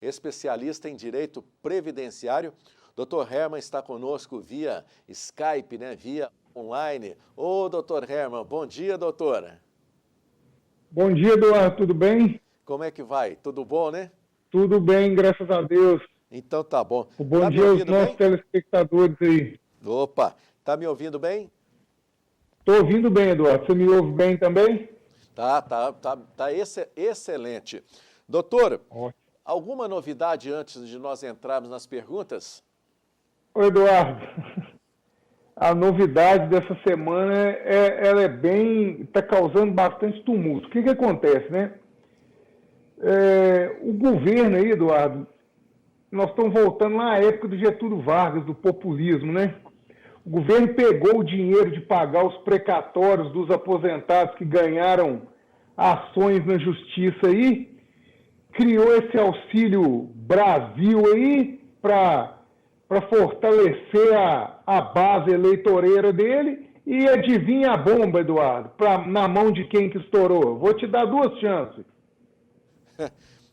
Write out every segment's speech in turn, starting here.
especialista em direito previdenciário. Dr. Herman está conosco via Skype, né? Via online. Ô, doutor Herman, bom dia, doutora. Bom dia, Eduardo, tudo bem? Como é que vai? Tudo bom, né? Tudo bem, graças a Deus. Então tá bom. Bom Tá me dia aos ouvindo nossos bem? telespectadores aí. Opa, tá me ouvindo bem? Estou ouvindo bem, Eduardo. Você me ouve bem também? Tá excelente. Doutor, Ótimo. alguma novidade antes de nós entrarmos nas perguntas? Ô, Eduardo, a novidade dessa semana ela é bem, está causando bastante tumulto. O que acontece, né? O governo aí, Eduardo, nós estamos voltando lá à época do Getúlio Vargas, do populismo, né? O governo pegou o dinheiro de pagar os precatórios dos aposentados que ganharam ações na justiça aí, criou esse Auxílio Brasil aí para fortalecer a base eleitoreira dele e adivinha a bomba, Eduardo, na mão de quem que estourou? Vou te dar duas chances.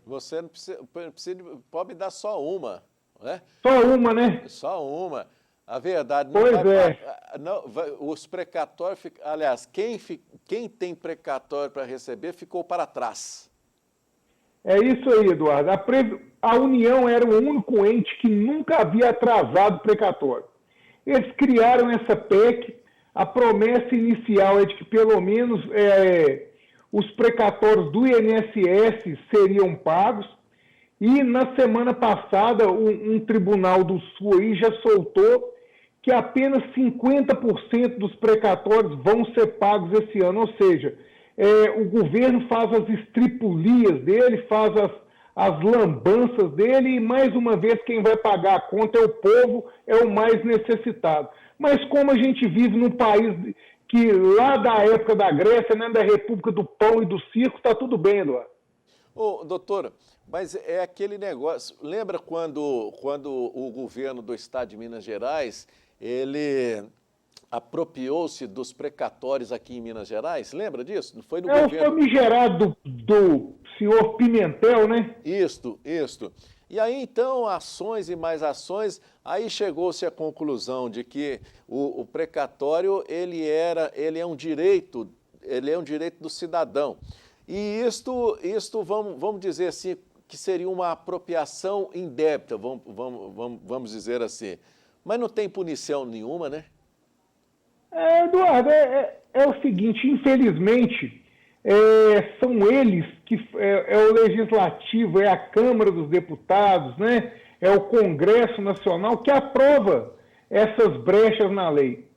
Você não precisa, pode me dar só uma, né? Só uma, né? Só uma. A verdade, não Pois vai, é. não, os precatórios, aliás, quem tem precatório para receber ficou para trás. É isso aí, Eduardo. A União era o único ente que nunca havia atrasado o precatório. Eles criaram essa PEC, a promessa inicial é de que pelo menos os precatórios do INSS seriam pagos, e na semana passada um tribunal do Sul aí já soltou que apenas 50% dos precatórios vão ser pagos esse ano, ou seja, o governo faz as estripulias dele, faz as lambanças dele, e mais uma vez quem vai pagar a conta é o povo, é o mais necessitado. Mas como a gente vive num país que lá da época da Grécia, né, da República do Pão e do Circo, está tudo bem, Eduardo. Ô, doutora, mas é aquele negócio, lembra quando o governo do estado de Minas Gerais, ele apropriou-se dos precatórios aqui em Minas Gerais? Lembra disso? Foi no governo... O famigerado do senhor Pimentel, né? Isto. E aí, então, ações e mais ações, aí chegou-se à conclusão de que o precatório, ele é um direito do cidadão. E isto vamos dizer assim, que seria uma apropriação indébita, vamos dizer assim. Mas não tem punição nenhuma, né? Eduardo, é o seguinte, infelizmente, são eles que é o Legislativo, é a Câmara dos Deputados, né? É o Congresso Nacional que aprova essas brechas na lei.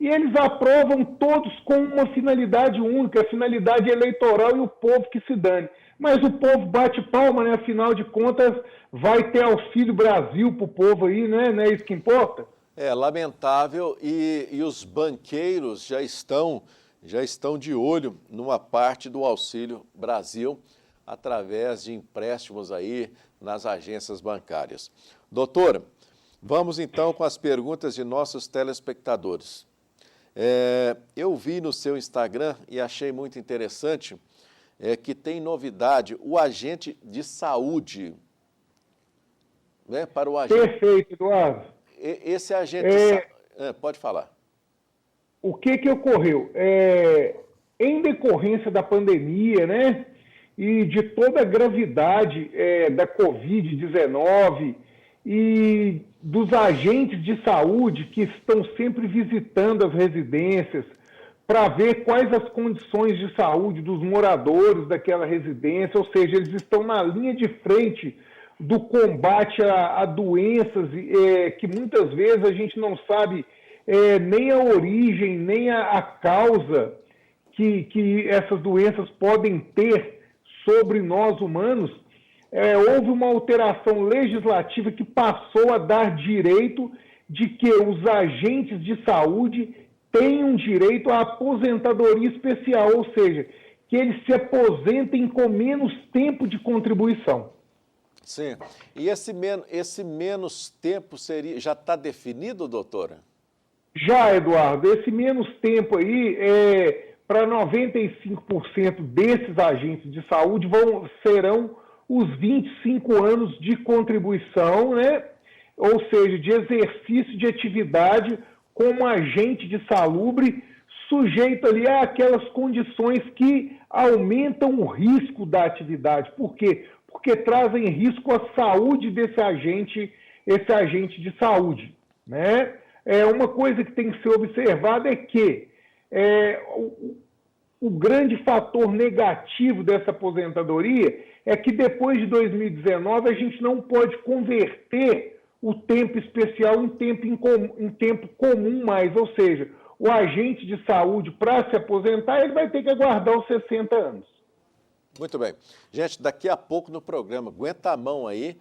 E eles aprovam todos com uma finalidade única, a finalidade eleitoral, e o povo que se dane. Mas o povo bate palma, né? Afinal de contas, vai ter Auxílio Brasil para o povo aí, né? Não é isso que importa? É lamentável, e os banqueiros já estão de olho numa parte do Auxílio Brasil através de empréstimos aí nas agências bancárias. Doutora, vamos então com as perguntas de nossos telespectadores. Eu vi no seu Instagram e achei muito interessante que tem novidade, o agente de saúde, né, para o agente... Perfeito, Eduardo. Esse agente de saúde... Pode falar. O que ocorreu? Em decorrência da pandemia, né, e de toda a gravidade da Covid-19 e dos agentes de saúde que estão sempre visitando as residências para ver quais as condições de saúde dos moradores daquela residência, ou seja, eles estão na linha de frente do combate a doenças que muitas vezes a gente não sabe nem a origem, nem a causa que essas doenças podem ter sobre nós humanos. Houve uma alteração legislativa que passou a dar direito de que os agentes de saúde tenham direito à aposentadoria especial, ou seja, que eles se aposentem com menos tempo de contribuição. Sim. E esse menos tempo já está definido, doutora? Já, Eduardo. Esse menos tempo aí, para 95% desses agentes de saúde serão os 25 anos de contribuição, né? Ou seja, de exercício de atividade como agente de salubre, sujeito ali àquelas condições que aumentam o risco da atividade. Por quê? Porque trazem risco à saúde desse agente de saúde, né? Uma coisa que tem que ser observada é que o grande fator negativo dessa aposentadoria é que depois de 2019 a gente não pode converter o tempo especial em tempo comum mais, ou seja, o agente de saúde, para se aposentar, ele vai ter que aguardar os 60 anos. Muito bem. Gente, daqui a pouco no programa, aguenta a mão aí,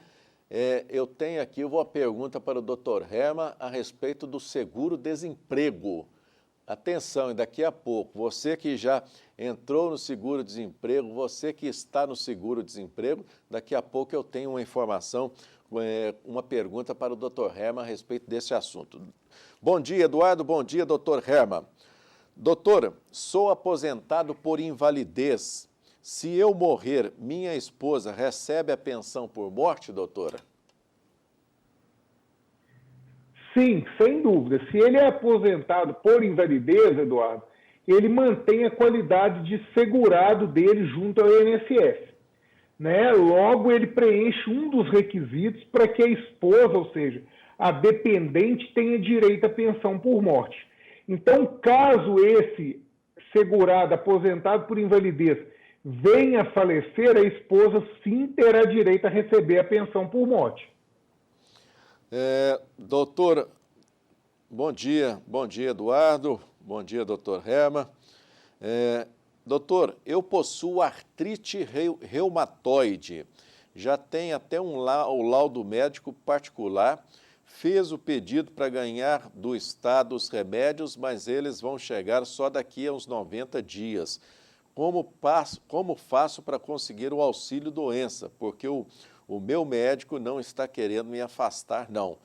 eu tenho aqui uma pergunta para o Dr. Herman a respeito do seguro-desemprego. Atenção, e daqui a pouco, você que já entrou no seguro-desemprego, você que está no seguro-desemprego, daqui a pouco eu tenho uma informação, uma pergunta para o Dr. Herman a respeito desse assunto. Bom dia, Eduardo. Bom dia, Dr. Herman. Doutora, sou aposentado por invalidez. Se eu morrer, minha esposa recebe a pensão por morte, doutora? Sim, sem dúvida. Se ele é aposentado por invalidez, Eduardo, ele mantém a qualidade de segurado dele junto ao INSS. Né? Logo, ele preenche um dos requisitos para que a esposa, ou seja, a dependente, tenha direito à pensão por morte. Então, caso esse segurado aposentado por invalidez venha a falecer, a esposa sim terá direito a receber a pensão por morte. Doutor, bom dia, Eduardo, bom dia, doutor Herman. Doutor, eu possuo artrite reumatoide, já tem até o laudo médico particular, fez o pedido para ganhar do Estado os remédios, mas eles vão chegar só daqui a uns 90 dias. Como faço para conseguir o auxílio doença? Porque o meu médico não está querendo me afastar, não.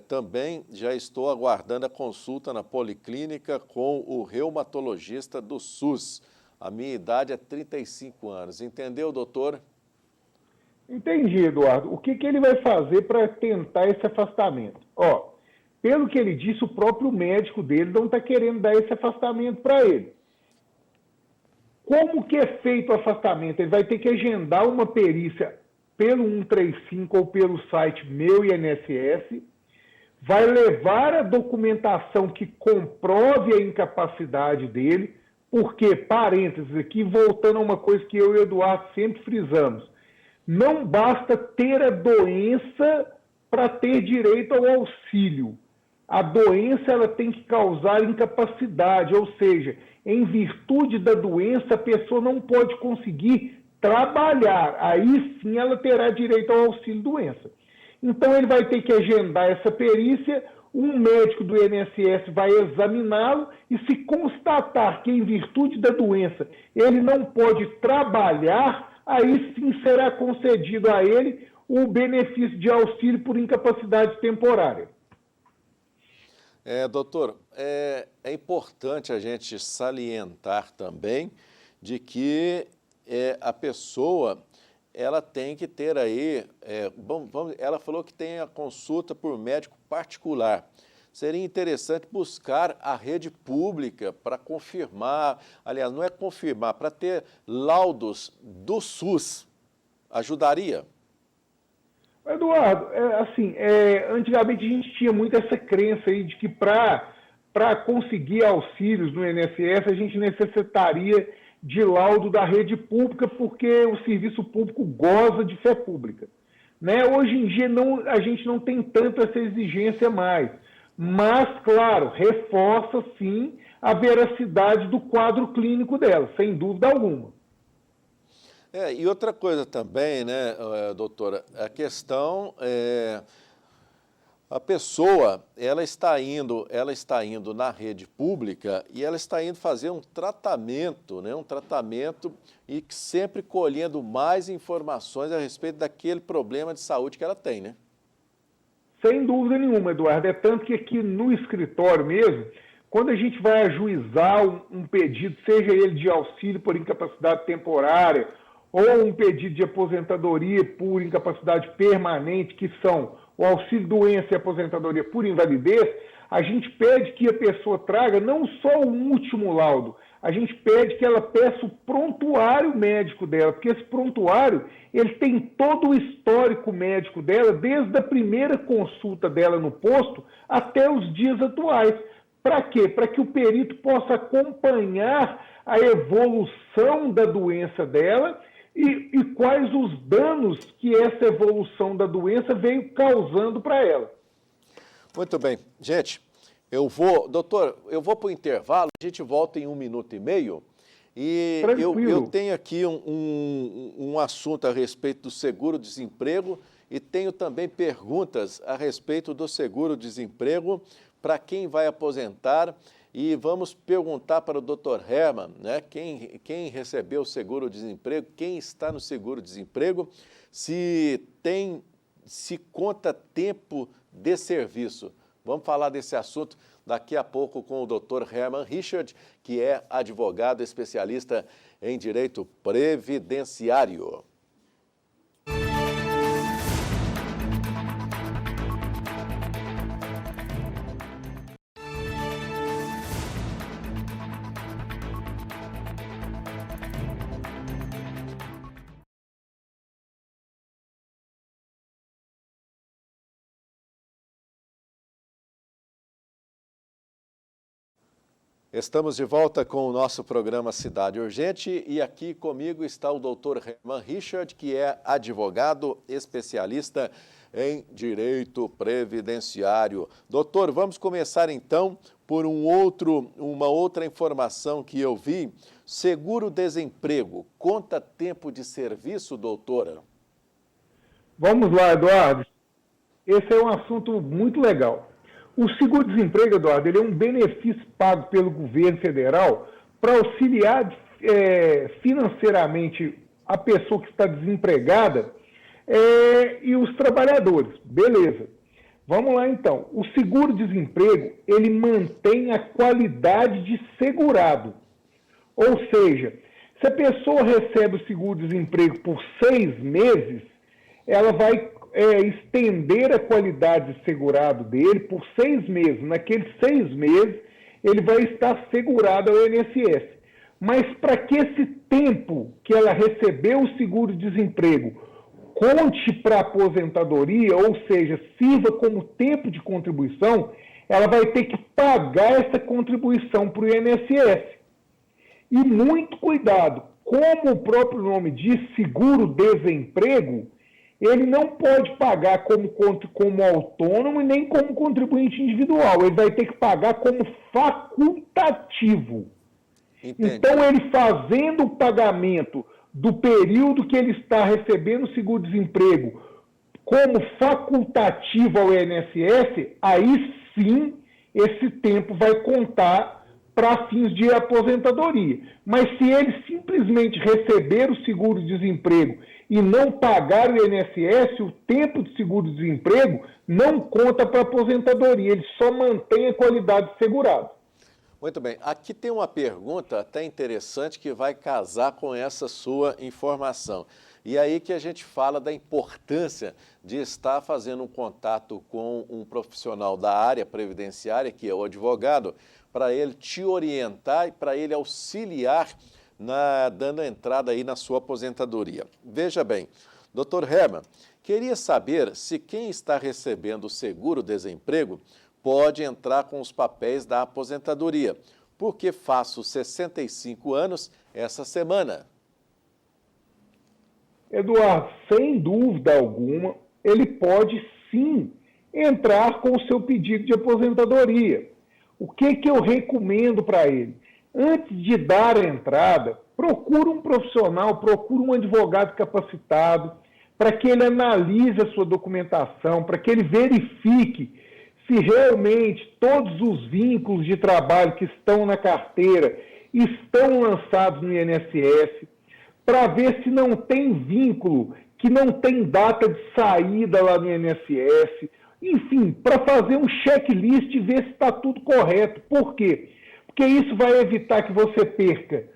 Também já estou aguardando a consulta na policlínica com o reumatologista do SUS. A minha idade é 35 anos. Entendeu, doutor? Entendi, Eduardo. O que ele vai fazer para tentar esse afastamento? Pelo que ele disse, o próprio médico dele não está querendo dar esse afastamento para ele. Como que é feito o afastamento? Ele vai ter que agendar uma perícia pelo 135 ou pelo site Meu INSS, vai levar a documentação que comprove a incapacidade dele, porque, parênteses aqui, voltando a uma coisa que eu e o Eduardo sempre frisamos, não basta ter a doença para ter direito ao auxílio. A doença ela tem que causar incapacidade, ou seja, em virtude da doença, a pessoa não pode conseguir trabalhar. Aí sim ela terá direito ao auxílio-doença. Então ele vai ter que agendar essa perícia, um médico do INSS vai examiná-lo e se constatar que em virtude da doença ele não pode trabalhar, aí sim será concedido a ele o benefício de auxílio por incapacidade temporária. Doutor, é importante a gente salientar também de que a pessoa ela tem que ter aí, ela falou que tem a consulta por médico particular. Seria interessante buscar a rede pública para confirmar, aliás, não é confirmar, para ter laudos do SUS. Ajudaria? Eduardo, antigamente a gente tinha muito essa crença aí de que para conseguir auxílios no INSS a gente necessitaria de laudo da rede pública porque o serviço público goza de fé pública. Né? Hoje em dia a gente não tem tanto essa exigência mais, mas, claro, reforça sim a veracidade do quadro clínico dela, sem dúvida alguma. E outra coisa também, né, doutora, a questão a pessoa, ela está indo na rede pública e ela está indo fazer um tratamento, né, e sempre colhendo mais informações a respeito daquele problema de saúde que ela tem, né? Sem dúvida nenhuma, Eduardo. É tanto que aqui no escritório mesmo, quando a gente vai ajuizar um pedido, seja ele de auxílio por incapacidade temporária ou um pedido de aposentadoria por incapacidade permanente, que são o auxílio-doença e aposentadoria por invalidez, a gente pede que a pessoa traga não só o último laudo, a gente pede que ela peça o prontuário médico dela, porque esse prontuário ele tem todo o histórico médico dela, desde a primeira consulta dela no posto até os dias atuais. Para quê? Para que o perito possa acompanhar a evolução da doença dela e quais os danos que essa evolução da doença veio causando para ela. Muito bem. Gente, doutor, eu vou para o intervalo, a gente volta em 1 minuto e meio. E eu tenho aqui um assunto a respeito do seguro-desemprego e tenho também perguntas a respeito do seguro-desemprego para quem vai aposentar. E vamos perguntar para o Dr. Herman, né, quem recebeu o seguro-desemprego, quem está no seguro-desemprego, se conta tempo de serviço. Vamos falar desse assunto daqui a pouco com o Dr. Herman Richard, que é advogado especialista em direito previdenciário. Estamos de volta com o nosso programa Cidade Urgente e aqui comigo está o Dr. Herman Richard, que é advogado especialista em direito previdenciário. Doutor, vamos começar então por uma outra informação que eu vi. Seguro-desemprego, conta tempo de serviço, doutora? Vamos lá, Eduardo. Esse é um assunto muito legal. O seguro-desemprego, Eduardo, ele é um benefício pago pelo governo federal para auxiliar financeiramente a pessoa que está desempregada e os trabalhadores. Beleza. Vamos lá, então. O seguro-desemprego, ele mantém a qualidade de segurado. Ou seja, se a pessoa recebe o seguro-desemprego por 6 meses, ela vai estender a qualidade de segurado dele por 6 meses. Naqueles 6 meses, ele vai estar segurado ao INSS. Mas para que esse tempo que ela recebeu o seguro-desemprego conte para a aposentadoria, ou seja, sirva como tempo de contribuição, ela vai ter que pagar essa contribuição para o INSS. E muito cuidado, como o próprio nome diz, seguro-desemprego, ele não pode pagar como autônomo e nem como contribuinte individual. Ele vai ter que pagar como facultativo. Entendi. Então, ele fazendo o pagamento do período que ele está recebendo o seguro-desemprego como facultativo ao INSS, aí sim esse tempo vai contar para fins de aposentadoria. Mas se ele simplesmente receber o seguro-desemprego e não pagar o INSS, o tempo de seguro-desemprego não conta para aposentadoria, ele só mantém a qualidade de segurado. Muito bem. Aqui tem uma pergunta até interessante que vai casar com essa sua informação. E aí que a gente fala da importância de estar fazendo um contato com um profissional da área previdenciária, que é o advogado, para ele te orientar e para ele auxiliar dando entrada aí na sua aposentadoria. Veja bem, Dr. Herman, queria saber se quem está recebendo o seguro-desemprego pode entrar com os papéis da aposentadoria, porque faço 65 anos essa semana. Eduardo, sem dúvida alguma, ele pode sim entrar com o seu pedido de aposentadoria. O que eu recomendo para ele? Antes de dar a entrada, procure um profissional, procure um advogado capacitado, para que ele analise a sua documentação, para que ele verifique se realmente todos os vínculos de trabalho que estão na carteira estão lançados no INSS, para ver se não tem vínculo que não tem data de saída lá no INSS, enfim, para fazer um checklist e ver se está tudo correto. Por quê? Porque isso vai evitar que você perca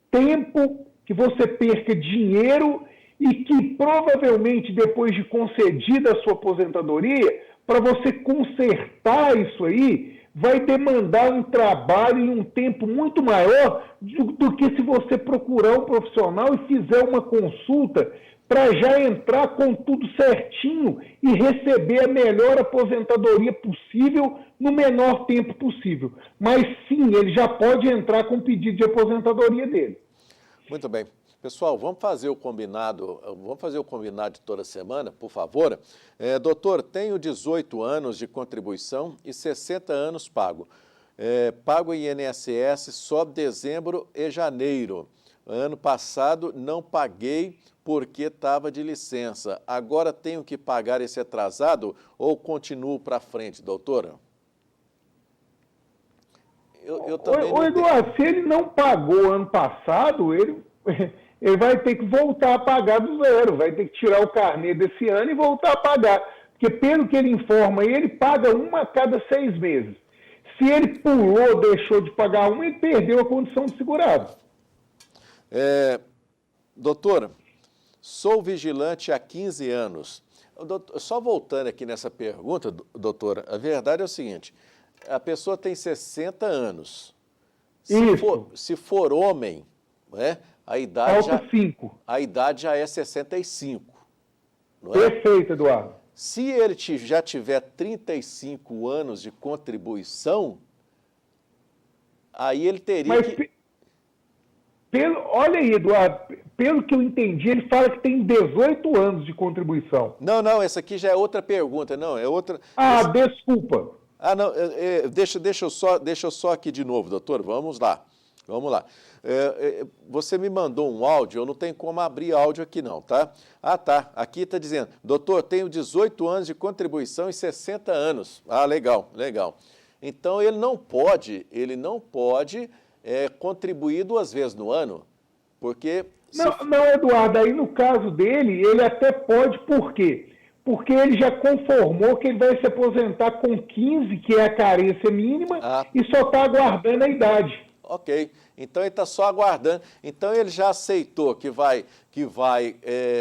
tempo que você perca dinheiro e que provavelmente depois de concedida a sua aposentadoria, para você consertar isso aí, vai demandar um trabalho e um tempo muito maior do que se você procurar um profissional e fizer uma consulta para já entrar com tudo certinho e receber a melhor aposentadoria possível no menor tempo possível. Mas sim, ele já pode entrar com o pedido de aposentadoria dele. Muito bem. Pessoal, vamos fazer o combinado de toda semana, por favor. Doutor, tenho 18 anos de contribuição e 60 anos pago. Pago INSS só dezembro e janeiro. Ano passado não paguei porque estava de licença. Agora tenho que pagar esse atrasado ou continuo para frente, doutora? Eu também Ô, Eduardo, se ele não pagou ano passado, ele vai ter que voltar a pagar do zero, vai ter que tirar o carnê desse ano e voltar a pagar. Porque pelo que ele informa aí, ele paga uma a cada 6 meses. Se ele pulou, deixou de pagar uma, ele perdeu a condição de segurado. Doutora, sou vigilante há 15 anos. Só voltando aqui nessa pergunta, doutora, a verdade é o seguinte, a pessoa tem 60 anos. Se for homem, né, a idade já é 65. Não é? Perfeito, Eduardo. Se ele já tiver 35 anos de contribuição, aí ele teria olha aí, Eduardo, pelo que eu entendi, ele fala que tem 18 anos de contribuição. Não, essa aqui já é outra pergunta, não, é outra... Desculpa. Não, deixa eu só aqui de novo, doutor, vamos lá. Você me mandou um áudio, eu não tenho como abrir áudio aqui não, tá? Tá, aqui está dizendo, doutor, tenho 18 anos de contribuição e 60 anos. Legal. Então, ele não pode contribuir 2 vezes no ano, porque... Não, Eduardo, aí no caso dele, ele até pode, por quê? Porque ele já conformou que ele vai se aposentar com 15, que é a carência mínima, e só está aguardando a idade. Ok, então ele está só aguardando. Então ele já aceitou que vai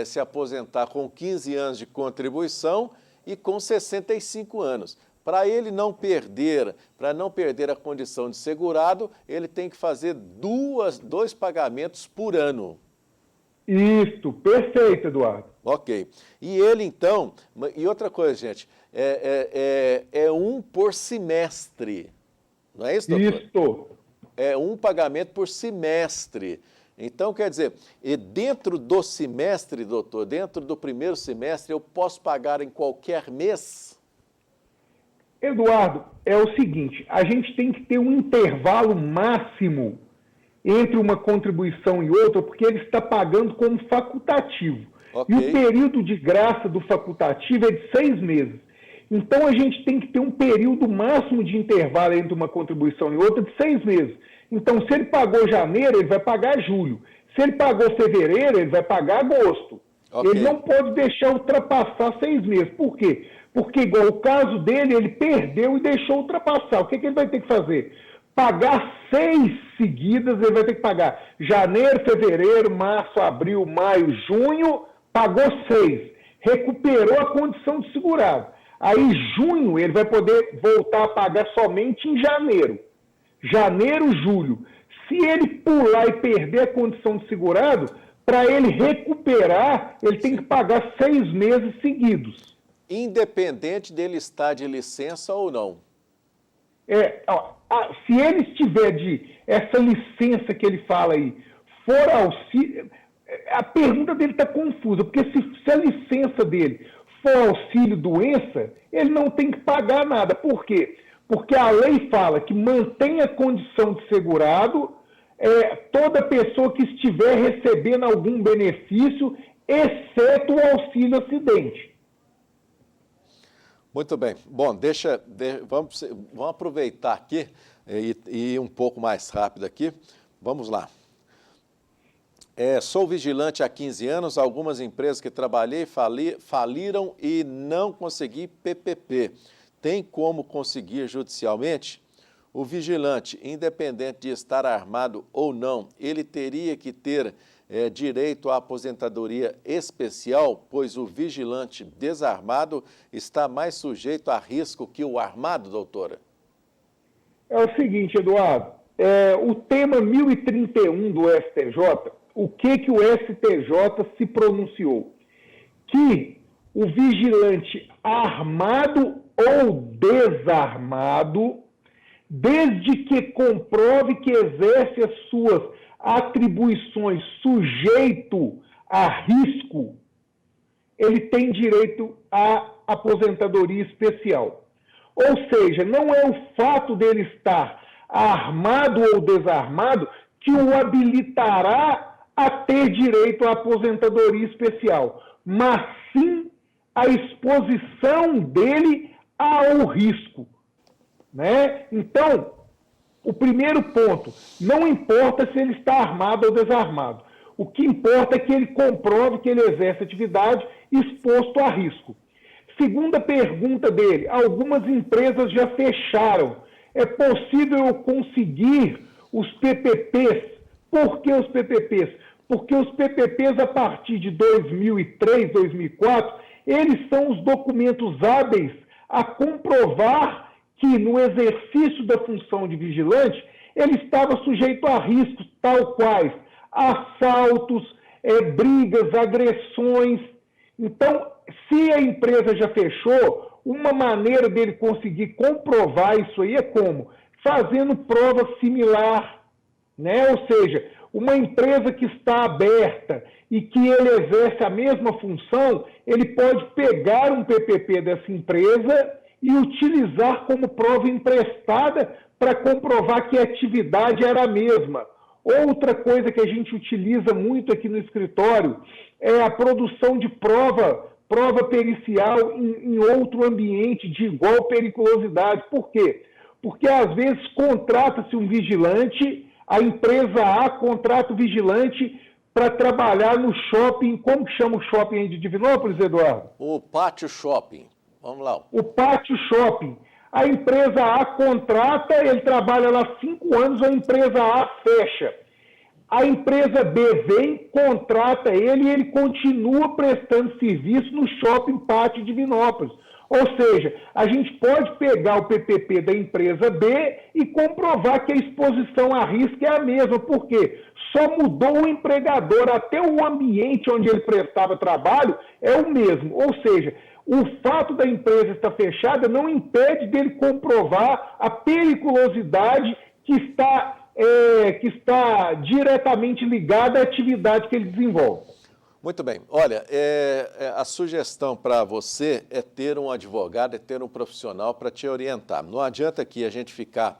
se aposentar com 15 anos de contribuição e com 65 anos. Para ele não perder a condição de segurado, ele tem que fazer 2 pagamentos por ano. Isso, perfeito, Eduardo. Ok. E ele, então, e outra coisa, gente, é 1 por semestre, não é isso, doutor? Isso. É 1 pagamento por semestre. Então, quer dizer, e dentro do semestre, doutor, dentro do primeiro semestre, eu posso pagar em qualquer mês? Eduardo, é o seguinte, a gente tem que ter um intervalo máximo entre uma contribuição e outra, porque ele está pagando como facultativo. Okay. E o período de graça do facultativo é de 6 meses. Então, a gente tem que ter um período máximo de intervalo entre uma contribuição e outra de 6 meses. Então, se ele pagou janeiro, ele vai pagar julho. Se ele pagou fevereiro, ele vai pagar agosto. Okay. Ele não pode deixar ultrapassar 6 meses. Por quê? Porque, igual o caso dele, ele perdeu e deixou ultrapassar. O que ele vai ter que fazer? Pagar 6 seguidas, ele vai ter que pagar janeiro, fevereiro, março, abril, maio, junho, pagou 6. Recuperou a condição de segurado. Aí, junho, ele vai poder voltar a pagar somente em janeiro. Janeiro, julho. Se ele pular e perder a condição de segurado, para ele recuperar, ele tem que pagar 6 meses seguidos. Independente dele estar de licença ou não. Se ele estiver essa licença que ele fala aí, for auxílio... A pergunta dele está confusa, porque se a licença dele for auxílio-doença, ele não tem que pagar nada. Por quê? Porque a lei fala que mantém a condição de segurado toda pessoa que estiver recebendo algum benefício, exceto o auxílio-acidente. Muito bem. Bom, vamos aproveitar aqui e ir um pouco mais rápido aqui. Vamos lá. Sou vigilante há 15 anos, algumas empresas que trabalhei faliram e não consegui PPP. Tem como conseguir judicialmente? O vigilante, independente de estar armado ou não, ele teria que ter direito à aposentadoria especial, pois o vigilante desarmado está mais sujeito a risco que o armado, doutora? É o seguinte, Eduardo, o tema 1031 do STJ, o que o STJ se pronunciou? Que o vigilante armado ou desarmado, desde que comprove que exerce as suas atribuições sujeito a risco, ele tem direito à aposentadoria especial. Ou seja, não é o fato dele estar armado ou desarmado que o habilitará a ter direito à aposentadoria especial, mas sim a exposição dele ao risco, né? Então, o primeiro ponto, não importa se ele está armado ou desarmado. O que importa é que ele comprove que ele exerce atividade exposto a risco. Segunda pergunta dele, algumas empresas já fecharam. É possível eu conseguir os PPPs? Por que os PPPs? Porque os PPPs, a partir de 2003, 2004, eles são os documentos hábeis a comprovar que, no exercício da função de vigilante, ele estava sujeito a riscos tal quais assaltos, brigas, agressões. Então, se a empresa já fechou, uma maneira dele conseguir comprovar isso aí é como? Fazendo prova similar, né? Ou seja, uma empresa que está aberta e que ele exerce a mesma função, ele pode pegar um PPP dessa empresa e utilizar como prova emprestada para comprovar que a atividade era a mesma. Outra coisa que a gente utiliza muito aqui no escritório é a produção de prova pericial em outro ambiente de igual periculosidade. Por quê? Porque às vezes contrata-se um vigilante, a empresa A contrata o vigilante para trabalhar no shopping. Como que chama o shopping aí de Divinópolis, Eduardo? O Pátio Shopping. Vamos lá. O Pátio Shopping. A empresa A contrata, ele trabalha lá 5 anos, a empresa A fecha. A empresa B vem, contrata ele e ele continua prestando serviço no shopping Pátio Divinópolis. Ou seja, a gente pode pegar o PPP da empresa B e comprovar que a exposição a risco é a mesma. Por quê? Só mudou o empregador, até o ambiente onde ele prestava trabalho é o mesmo. Ou seja, o fato da empresa estar fechada não impede dele comprovar a periculosidade que está diretamente ligada à atividade que ele desenvolve. Muito bem. Olha, a sugestão para você é ter um advogado, é ter um profissional para te orientar. Não adianta aqui a gente ficar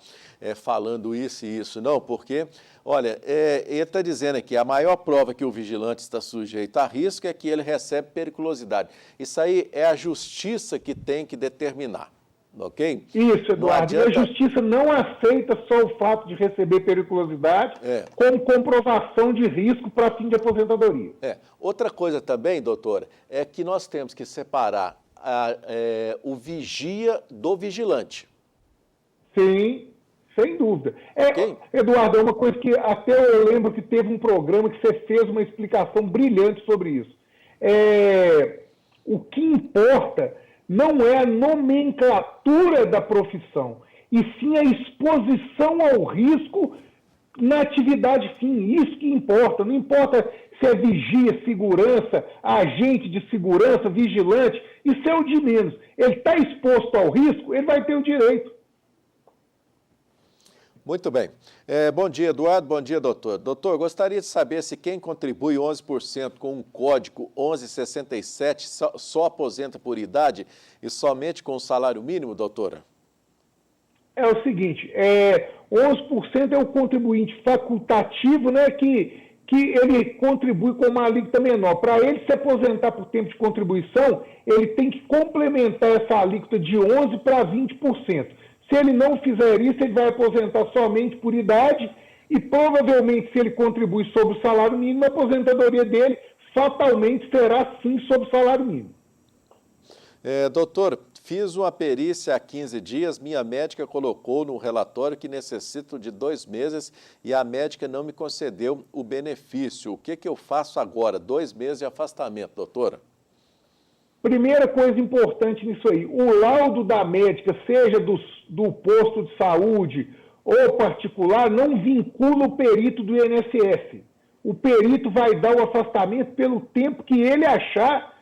falando isso e isso, não, porque, olha, ele está dizendo aqui, a maior prova que o vigilante está sujeito a risco é que ele recebe periculosidade. Isso aí é a justiça que tem que determinar. Ok? Isso, Eduardo. A justiça não aceita só o fato de receber periculosidade como comprovação de risco para fim de aposentadoria. Outra coisa também, doutora, é que nós temos que separar o vigia do vigilante. Sim, sem dúvida. Okay? Eduardo, é uma coisa que até eu lembro que teve um programa que você fez uma explicação brilhante sobre isso. O que importa não é a nomenclatura da profissão, e sim a exposição ao risco na atividade fim. Isso que importa. Não importa se é vigia, segurança, agente de segurança, vigilante, isso é o de menos. Ele está exposto ao risco, ele vai ter o direito. Muito bem. Bom dia, Eduardo. Bom dia, doutor. Doutor, gostaria de saber se quem contribui 11% com um código 1167 só aposenta por idade e somente com o salário mínimo, doutora? É o seguinte, 11% é o contribuinte facultativo, né, que ele contribui com uma alíquota menor. Para ele se aposentar por tempo de contribuição, ele tem que complementar essa alíquota de 11% para 20%. Se ele não fizer isso, ele vai aposentar somente por idade e provavelmente, se ele contribui sobre o salário mínimo, a aposentadoria dele fatalmente será sim sobre o salário mínimo. Doutor, Fiz uma perícia há 15 dias, minha médica colocou no relatório que necessito de 2 meses e a médica não me concedeu o benefício. O que eu faço agora? 2 meses de afastamento, doutora? Primeira coisa importante nisso aí, o laudo da médica, seja do posto de saúde ou particular, não vincula o perito do INSS. O perito vai dar o afastamento pelo tempo que ele achar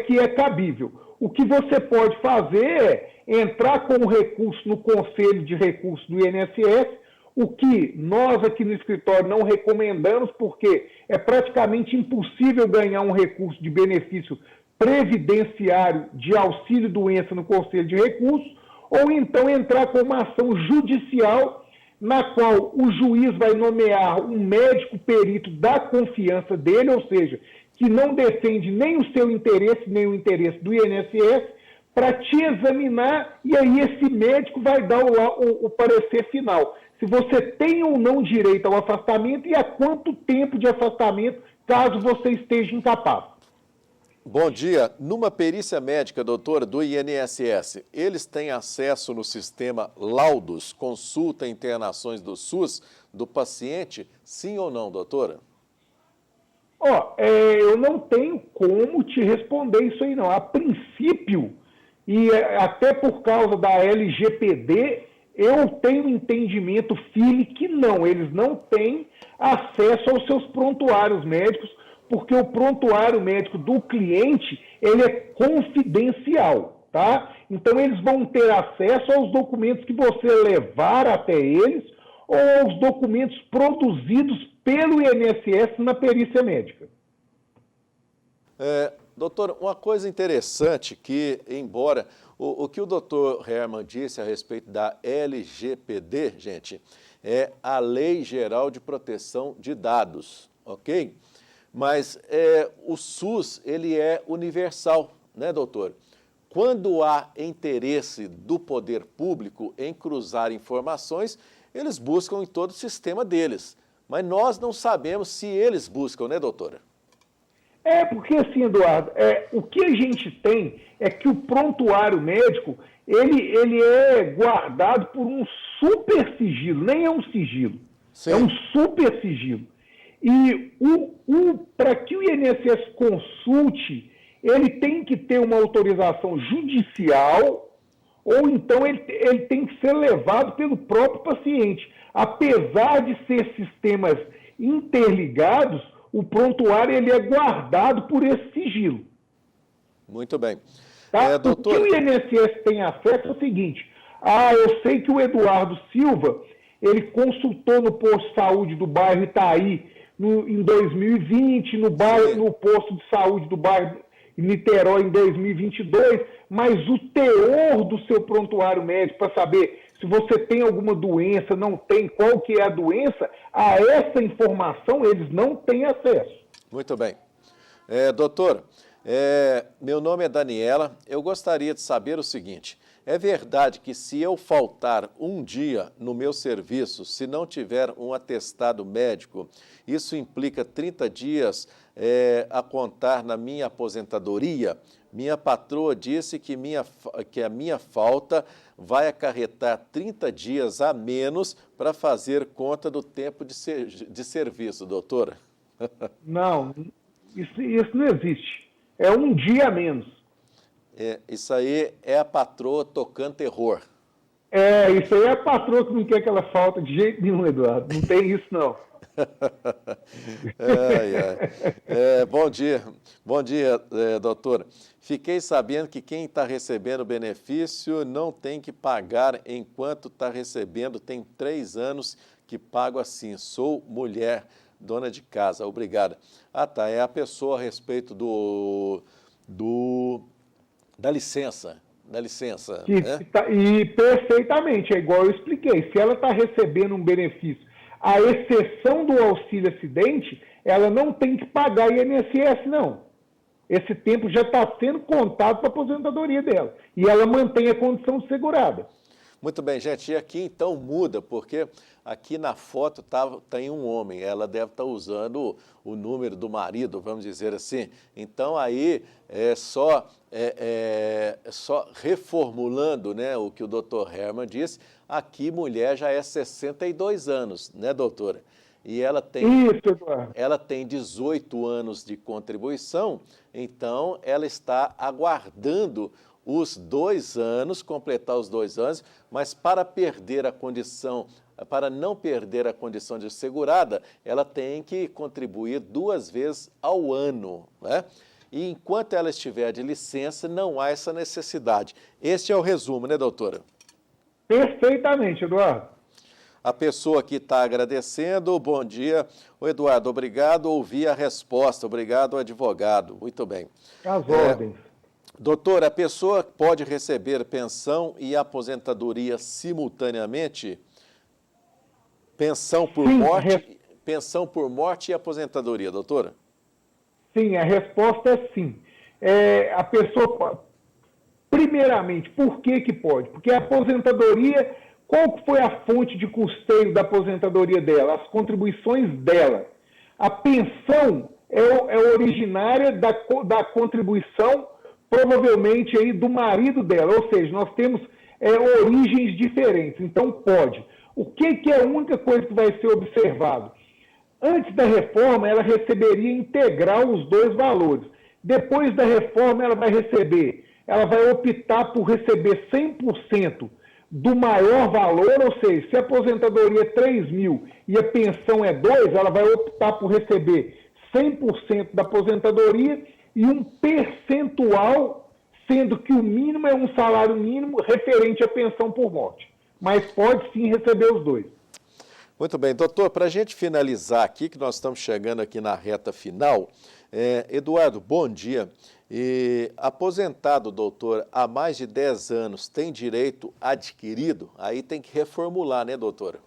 que é cabível. O que você pode fazer é entrar com o recurso no Conselho de Recursos do INSS, o que nós aqui no escritório não recomendamos, porque é praticamente impossível ganhar um recurso de benefício previdenciário de auxílio-doença no Conselho de Recursos, ou então entrar com uma ação judicial na qual o juiz vai nomear um médico perito da confiança dele, ou seja, que não defende nem o seu interesse, nem o interesse do INSS, para te examinar, e aí esse médico vai dar o parecer final. Se você tem ou não direito ao afastamento e há quanto tempo de afastamento, caso você esteja incapaz. Bom dia. Numa perícia médica, doutora, do INSS, eles têm acesso no sistema laudos, consulta e internações do SUS do paciente, sim ou não, doutora? Eu não tenho como te responder isso aí, não. A princípio, e até por causa da LGPD, eu tenho entendimento firme que não, eles não têm acesso aos seus prontuários médicos, porque o prontuário médico do cliente, ele é confidencial, tá? Então, eles vão ter acesso aos documentos que você levar até eles ou aos documentos produzidos pelo INSS na perícia médica. Doutor, uma coisa interessante que, embora o que o doutor Herman disse a respeito da LGPD, gente, é a Lei Geral de Proteção de Dados, ok? Mas o SUS, ele é universal, né, doutor? Quando há interesse do poder público em cruzar informações, eles buscam em todo o sistema deles. Mas nós não sabemos se eles buscam, né, doutora? Porque assim, Eduardo, o que a gente tem é que o prontuário médico, ele é guardado por um super sigilo, nem é um sigilo, Sim. É um super sigilo. E para que o INSS consulte, ele tem que ter uma autorização judicial, ou então ele tem que ser levado pelo próprio paciente. Apesar de ser sistemas interligados, o prontuário ele é guardado por esse sigilo. Muito bem. Tá? Doutor... O que o INSS tem acesso é o seguinte, eu sei que o Eduardo Silva, ele consultou no posto de saúde do bairro Itaí em 2020, no posto de saúde do bairro Niterói em 2022, mas o teor do seu prontuário médico para saber se você tem alguma doença, não tem, qual que é a doença, a essa informação eles não têm acesso. Muito bem. Doutor, meu nome é Daniela, eu gostaria de saber o seguinte, é verdade que se eu faltar um dia no meu serviço, se não tiver um atestado médico, isso implica 30 dias a contar na minha aposentadoria? Minha patroa disse que a minha falta vai acarretar 30 dias a menos para fazer conta do tempo de serviço, doutora. Não, isso não existe. É um dia a menos. Isso aí é a patroa tocando terror. Isso aí é a patroa que não quer que ela falta de jeito nenhum, Eduardo. Não tem isso, não. Bom dia, doutora. Fiquei sabendo que quem está recebendo benefício não tem que pagar enquanto está recebendo. Tem 3 anos que pago assim. Sou mulher, dona de casa. Obrigada. Tá. É a pessoa a respeito da licença. Da licença. E perfeitamente, é igual eu expliquei. Se ela está recebendo um benefício, a exceção do auxílio acidente, ela não tem que pagar INSS, não. Esse tempo já está sendo contado para a aposentadoria dela. E ela mantém a condição de segurada. Muito bem, gente. E aqui então muda, porque aqui na foto tem um homem, ela deve estar usando o número do marido, vamos dizer assim. Então aí só reformulando, né, o que o doutor Herman disse, aqui mulher já é 62 anos, né, doutora? E ela tem 18 anos de contribuição, então ela está aguardando os 2 anos, completar os 2 anos, mas para não perder a condição de segurada, ela tem que contribuir 2 vezes ao ano, né? E enquanto ela estiver de licença, não há essa necessidade. Este é o resumo, né, doutora? Perfeitamente, Eduardo. A pessoa aqui está agradecendo. Bom dia. Ô, Eduardo, obrigado. Ouvi a resposta. Obrigado, advogado. Muito bem. As ordens. Doutor, a pessoa pode receber pensão e aposentadoria simultaneamente? Pensão por morte e aposentadoria, doutora? Sim, a resposta é sim. A pessoa, primeiramente, por que pode? Porque a aposentadoria, qual foi a fonte de custeio da aposentadoria dela? As contribuições dela. A pensão é originária da contribuição, provavelmente aí do marido dela, ou seja, nós temos origens diferentes, então pode. O que é a única coisa que vai ser observado? Antes da reforma, ela receberia integral os 2 valores. Depois da reforma, ela vai optar por receber 100% do maior valor, ou seja, se a aposentadoria é 3 mil e a pensão é 2, ela vai optar por receber 100% da aposentadoria e um percentual, sendo que o mínimo é um salário mínimo referente à pensão por morte. Mas pode sim receber os 2. Muito bem, doutor, para a gente finalizar aqui, que nós estamos chegando aqui na reta final, Eduardo, bom dia. Aposentado, doutor, há mais de 10 anos, tem direito adquirido? Aí tem que reformular, né, doutora?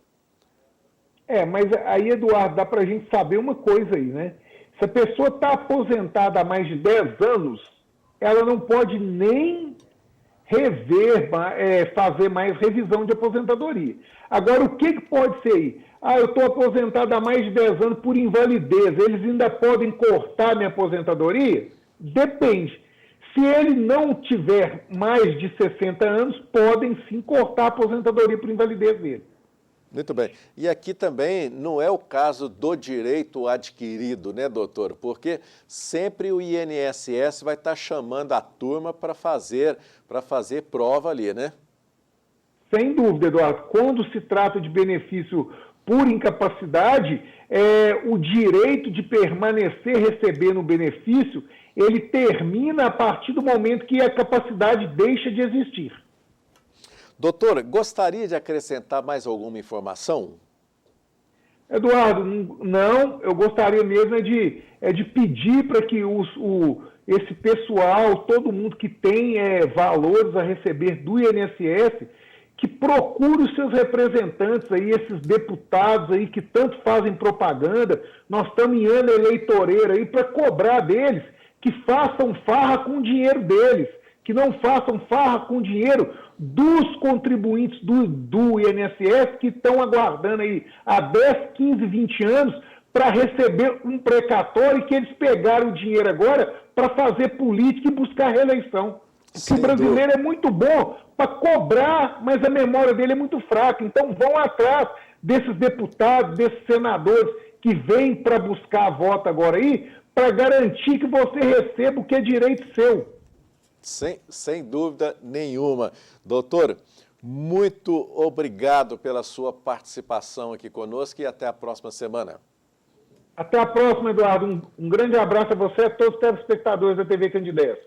Mas aí, Eduardo, dá para a gente saber uma coisa aí, né? Se a pessoa está aposentada há mais de 10 anos, ela não pode nem fazer mais revisão de aposentadoria. Agora, o que pode ser aí? Eu estou aposentado há mais de 10 anos por invalidez, eles ainda podem cortar minha aposentadoria? Depende. Se ele não tiver mais de 60 anos, podem sim cortar a aposentadoria por invalidez dele. Muito bem. E aqui também não é o caso do direito adquirido, né, doutor? Porque sempre o INSS vai estar chamando a turma para fazer prova ali, né? Sem dúvida, Eduardo. Quando se trata de benefício por incapacidade, o direito de permanecer recebendo o benefício, ele termina a partir do momento que a capacidade deixa de existir. Doutor, gostaria de acrescentar mais alguma informação? Eduardo, não, eu gostaria mesmo de pedir para que esse pessoal, todo mundo que tem valores a receber do INSS, que procure os seus representantes aí, esses deputados aí que tanto fazem propaganda. Nós estamos em ano eleitoreiro aí para cobrar deles que façam farra com o dinheiro deles, que não façam farra com o dinheiro dos contribuintes do INSS que estão aguardando aí há 10, 15, 20 anos para receber um precatório e que eles pegaram o dinheiro agora para fazer política e buscar reeleição. Porque o brasileiro é muito bom para cobrar, mas a memória dele é muito fraca. Então vão atrás desses deputados, desses senadores que vêm para buscar a voto agora aí, para garantir que você receba o que é direito seu. Sem dúvida nenhuma. Doutor, muito obrigado pela sua participação aqui conosco e até a próxima semana. Até a próxima, Eduardo. Um grande abraço a você e a todos os telespectadores da TV Candidez.